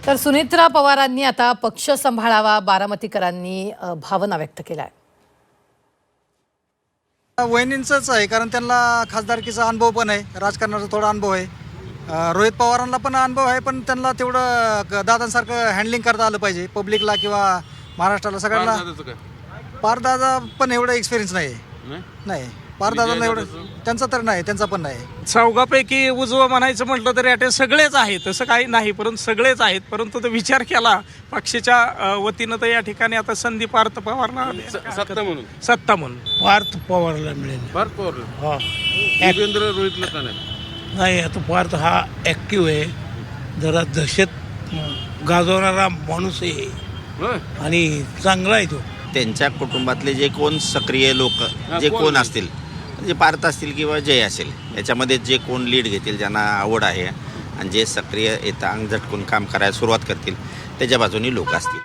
तर सुनेत्रा पवारांनी आता पक्ष सांभाळावा, बारामतीकरांनी भावना व्यक्त केल्या आहेत. वहिनींचंच आहे, कारण त्यांना खासदारकीचा अनुभव पण आहे, राजकारणाचा थोडा अनुभव आहे. रोहित पवारांना पण अनुभव आहे, पण त्यांना तेवढं दादांसारखं हँडलिंग करता आलं पाहिजे पब्लिकला किंवा महाराष्ट्राला सगळ्यांना. पारदादा पण एवढं एक्सपिरियन्स नाही पारदादांना एवढं त्यांचा तर नाही, त्यांचा पण नाही. चौघापैकी उजवं म्हणायचं म्हटलं तरी अटे सगळेच आहेत, तसं काही नाही, परंतु सगळेच आहेत. परंतु तो विचार केला पक्षाच्या वतीनं तर या ठिकाणी आता संदीप पार्थ पवारला सत्ता म्हणून पार्थ पवारला मिळेल. पार्थ पवारला हा देवेंद्र रोहितला का नाही, आता पार्थ हा ॲक्टिव्ह आहे, जरा दहशत गाजवणारा माणूस आहे होय? आणि चांगला आहे तो. त्यांच्या कुटुंबातले जे कोण सक्रिय लोक जे कोण असतील, म्हणजे पार्थ असतील किंवा जय असेल, याच्यामध्ये जे कोण लीड घेतील, ज्यांना आवड आहे आणि जे सक्रिय येतं अंग झटकून काम करायला सुरुवात करतील, त्याच्या बाजूनी लोक असतील.